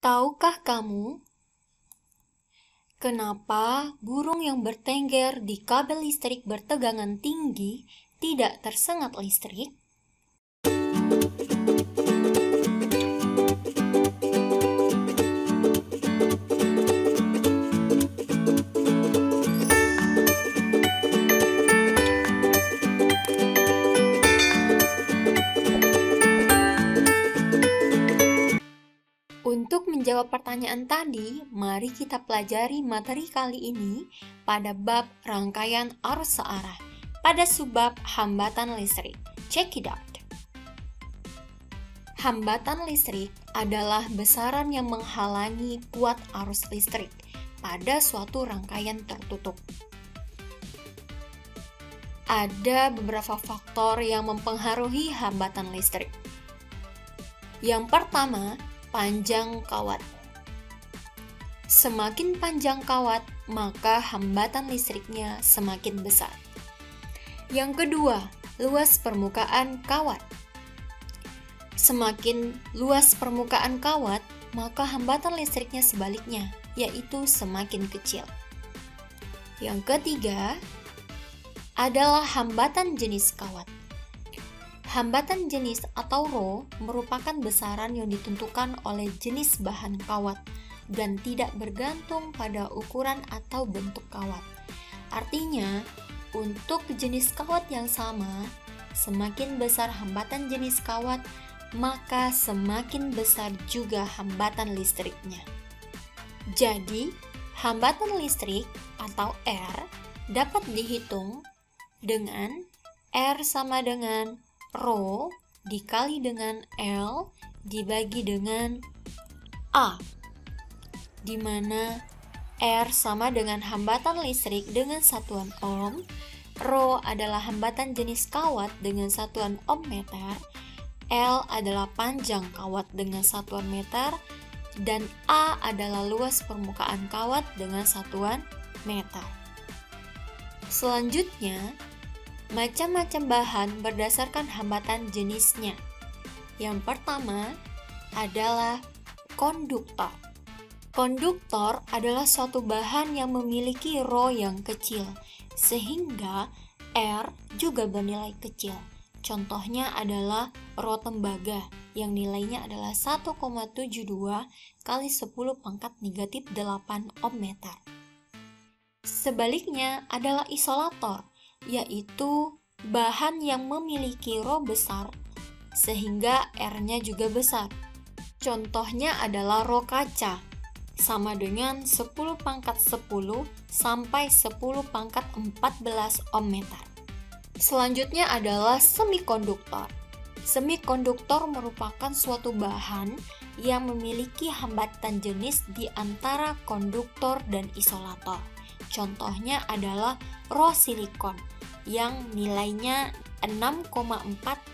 Tahukah kamu kenapa burung yang bertengger di kabel listrik bertegangan tinggi tidak tersengat listrik? Untuk menjawab pertanyaan tadi, mari kita pelajari materi kali ini pada bab rangkaian arus searah pada subbab hambatan listrik. Check it out. Hambatan listrik adalah besaran yang menghalangi kuat arus listrik pada suatu rangkaian tertutup. Ada beberapa faktor yang mempengaruhi hambatan listrik. Yang pertama, panjang kawat. Semakin panjang kawat, maka hambatan listriknya semakin besar. Yang kedua, luas permukaan kawat. Semakin luas permukaan kawat, maka hambatan listriknya sebaliknya, yaitu semakin kecil. Yang ketiga adalah hambatan jenis kawat. Hambatan jenis atau rho merupakan besaran yang ditentukan oleh jenis bahan kawat dan tidak bergantung pada ukuran atau bentuk kawat. Artinya, untuk jenis kawat yang sama, semakin besar hambatan jenis kawat, maka semakin besar juga hambatan listriknya. Jadi, hambatan listrik atau R dapat dihitung dengan R sama dengan rho dikali dengan L dibagi dengan A, di mana R sama dengan hambatan listrik dengan satuan ohm, rho adalah hambatan jenis kawat dengan satuan ohm meter, L adalah panjang kawat dengan satuan meter, dan A adalah luas permukaan kawat dengan satuan meter. Selanjutnya, macam-macam bahan berdasarkan hambatan jenisnya. Yang pertama adalah konduktor. Konduktor adalah suatu bahan yang memiliki rho yang kecil, sehingga R juga bernilai kecil. Contohnya adalah rho tembaga yang nilainya adalah 1,72 kali 10 pangkat negatif 8 ohm meter. Sebaliknya adalah isolator, yaitu bahan yang memiliki rho besar sehingga R-nya juga besar. Contohnya adalah rho kaca, sama dengan 10 pangkat 10 sampai 10 pangkat 14 ohm meter. Selanjutnya adalah semikonduktor. Semikonduktor merupakan suatu bahan yang memiliki hambatan jenis di antara konduktor dan isolator. Contohnya adalah rho silikon yang nilainya 6,4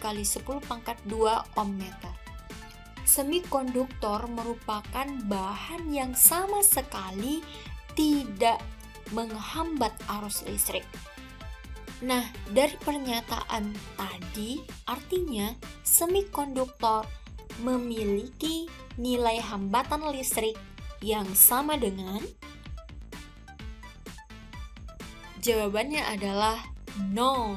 kali 10 pangkat 2 ohm meter. Semikonduktor merupakan bahan yang sama sekali tidak menghambat arus listrik. Nah, dari pernyataan tadi, artinya semikonduktor memiliki nilai hambatan listrik yang sama dengan, jawabannya adalah 0.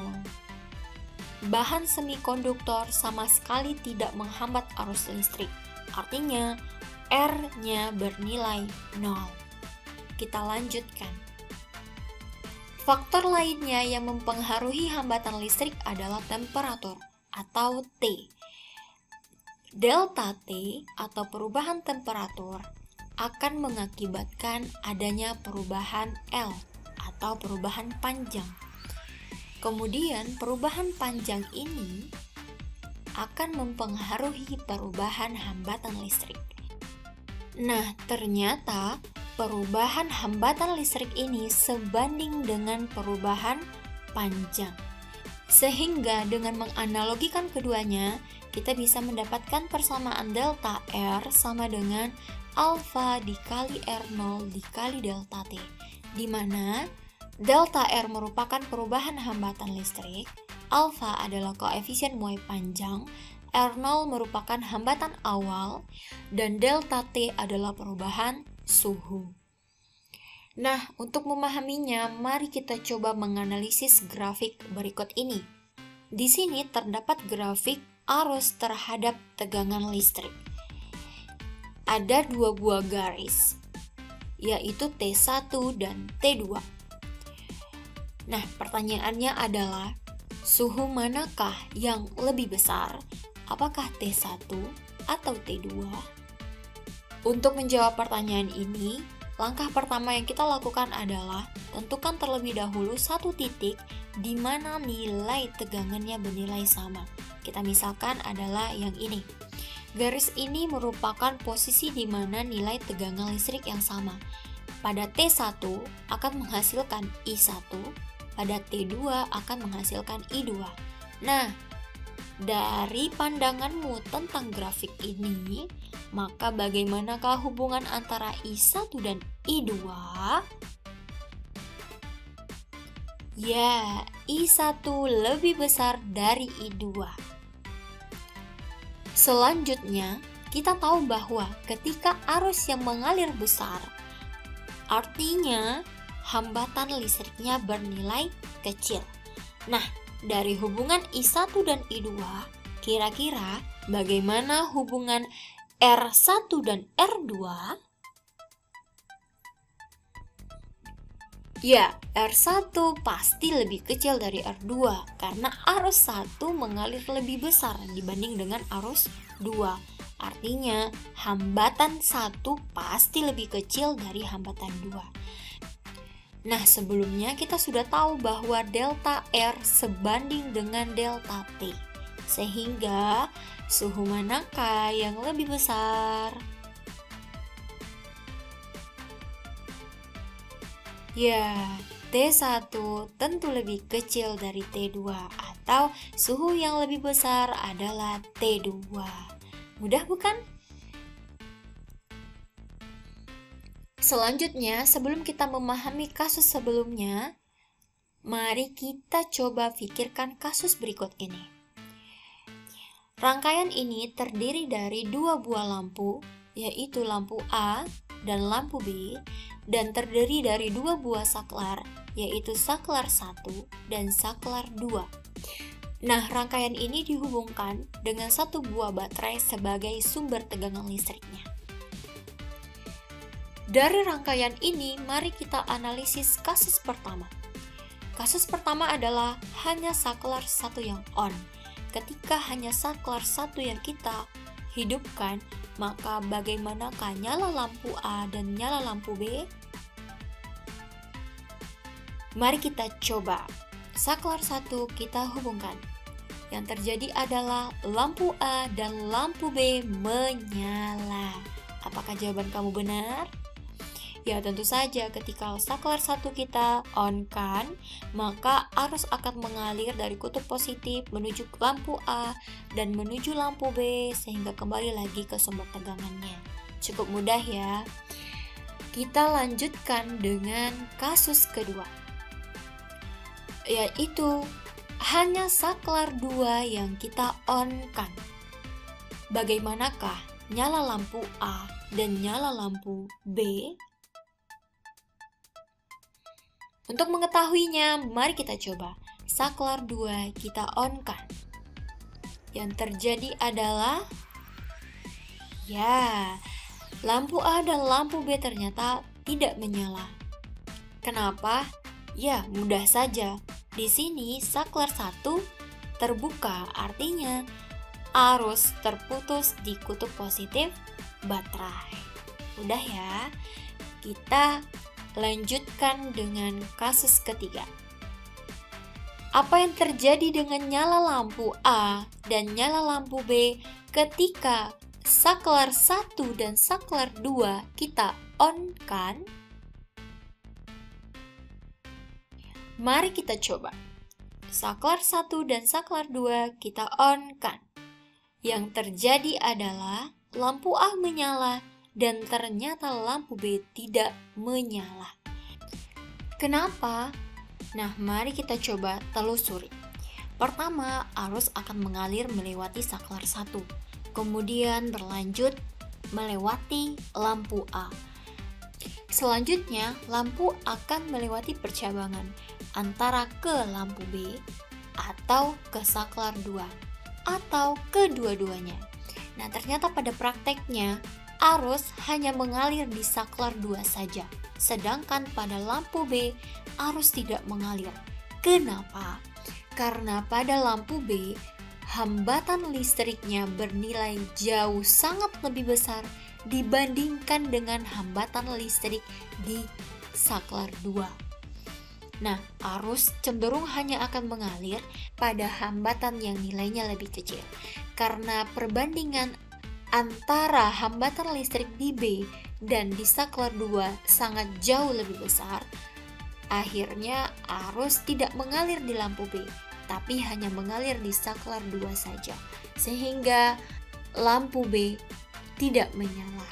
Bahan semikonduktor sama sekali tidak menghambat arus listrik. Artinya, R-nya bernilai 0. Kita lanjutkan. Faktor lainnya yang mempengaruhi hambatan listrik adalah temperatur atau T. Delta T atau perubahan temperatur akan mengakibatkan adanya perubahan L atau perubahan panjang. Kemudian perubahan panjang ini akan mempengaruhi perubahan hambatan listrik. Nah, ternyata perubahan hambatan listrik ini sebanding dengan perubahan panjang. Sehingga dengan menganalogikan keduanya, kita bisa mendapatkan persamaan delta R sama dengan alfa dikali R0 dikali delta T, di mana delta R merupakan perubahan hambatan listrik, alfa adalah koefisien muai panjang, R0 merupakan hambatan awal dan delta T adalah perubahan suhu. Nah, untuk memahaminya, mari kita coba menganalisis grafik berikut ini. Di sini terdapat grafik arus terhadap tegangan listrik. Ada dua buah garis, yaitu T1 dan T2. Nah, pertanyaannya adalah, suhu manakah yang lebih besar? Apakah T1 atau T2? Untuk menjawab pertanyaan ini, langkah pertama yang kita lakukan adalah tentukan terlebih dahulu satu titik di mana nilai tegangannya bernilai sama. Kita misalkan adalah yang ini. Garis ini merupakan posisi di mana nilai tegangan listrik yang sama. Pada T1 akan menghasilkan I1, pada T2 akan menghasilkan I2. Nah, dari pandanganmu tentang grafik ini, maka bagaimanakah hubungan antara I1 dan I2? Ya, I1 lebih besar dari I2. Selanjutnya, kita tahu bahwa ketika arus yang mengalir besar, artinya hambatan listriknya bernilai kecil. Nah, dari hubungan I1 dan I2, kira-kira bagaimana hubungan R1 dan R2? Ya, R1 pasti lebih kecil dari R2 karena arus 1 mengalir lebih besar dibanding dengan arus 2. Artinya, hambatan 1 pasti lebih kecil dari hambatan 2. Nah, sebelumnya kita sudah tahu bahwa delta R sebanding dengan delta T. Sehingga, suhu manakah yang lebih besar? Ya, T1 tentu lebih kecil dari T2 atau suhu yang lebih besar adalah T2. Mudah bukan? Selanjutnya, sebelum kita memahami kasus sebelumnya, mari kita coba pikirkan kasus berikut ini. Rangkaian ini terdiri dari dua buah lampu, yaitu lampu A dan lampu B, dan terdiri dari dua buah saklar, yaitu saklar 1 dan saklar 2. Nah, rangkaian ini dihubungkan dengan satu buah baterai sebagai sumber tegangan listriknya. Dari rangkaian ini, mari kita analisis kasus pertama. Kasus pertama adalah hanya saklar 1 yang on. Ketika hanya saklar 1 yang kita hidupkan, maka bagaimanakah nyala lampu A dan nyala lampu B? Mari kita coba. Saklar 1 kita hubungkan. Yang terjadi adalah lampu A dan lampu B menyala. Apakah jawaban kamu benar? Ya, tentu saja ketika saklar 1 kita on-kan, maka arus akan mengalir dari kutub positif menuju ke lampu A dan menuju lampu B sehingga kembali lagi ke sumber tegangannya. Cukup mudah ya. Kita lanjutkan dengan kasus kedua, yaitu hanya saklar 2 yang kita on-kan. Bagaimanakah nyala lampu A dan nyala lampu B? Untuk mengetahuinya, mari kita coba. Saklar 2 kita on-kan. Yang terjadi adalah, ya, lampu A dan lampu B ternyata tidak menyala. Kenapa? Ya, mudah saja. Di sini saklar 1 terbuka, artinya arus terputus di kutub positif baterai. Mudah ya. Kita lanjutkan dengan kasus ketiga. Apa yang terjadi dengan nyala lampu A dan nyala lampu B ketika saklar 1 dan saklar 2 kita on-kan? Mari kita coba. Saklar 1 dan saklar 2 kita on-kan. Yang terjadi adalah lampu A menyala dan ternyata lampu B tidak menyala. Kenapa? Nah, mari kita coba telusuri. Pertama, arus akan mengalir melewati saklar 1, kemudian berlanjut melewati lampu A. Selanjutnya, lampu akan melewati percabangan antara ke lampu B atau ke saklar 2 atau kedua-duanya. Nah, ternyata pada prakteknya arus hanya mengalir di saklar 2 saja, sedangkan pada lampu B arus tidak mengalir. Kenapa? Karena pada lampu B, hambatan listriknya bernilai jauh sangat lebih besar dibandingkan dengan hambatan listrik di saklar 2. Nah, arus cenderung hanya akan mengalir pada hambatan yang nilainya lebih kecil. Karena perbandingan antara hambatan listrik di B dan di saklar 2 sangat jauh lebih besar, akhirnya arus tidak mengalir di lampu B, tapi hanya mengalir di saklar 2 saja, sehingga lampu B tidak menyala.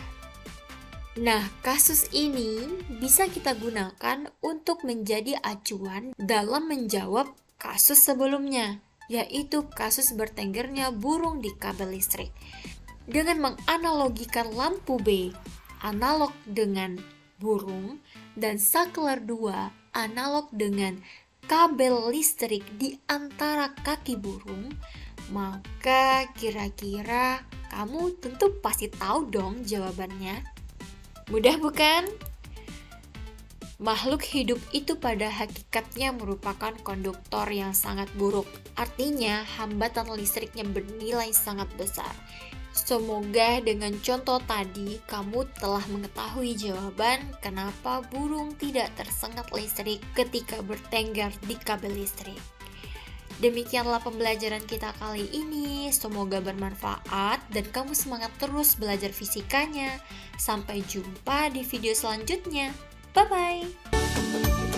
Nah, kasus ini bisa kita gunakan untuk menjadi acuan dalam menjawab kasus sebelumnya, yaitu kasus bertenggernya burung di kabel listrik. Dengan menganalogikan lampu B analog dengan burung dan saklar 2 analog dengan kabel listrik di antara kaki burung, maka kira-kira kamu tentu pasti tahu dong jawabannya. Mudah bukan? Makhluk hidup itu pada hakikatnya merupakan konduktor yang sangat buruk. Artinya, hambatan listriknya bernilai sangat besar. Semoga dengan contoh tadi kamu telah mengetahui jawaban kenapa burung tidak tersengat listrik ketika bertengger di kabel listrik. Demikianlah pembelajaran kita kali ini, semoga bermanfaat dan kamu semangat terus belajar fisikanya. Sampai jumpa di video selanjutnya. Bye-bye!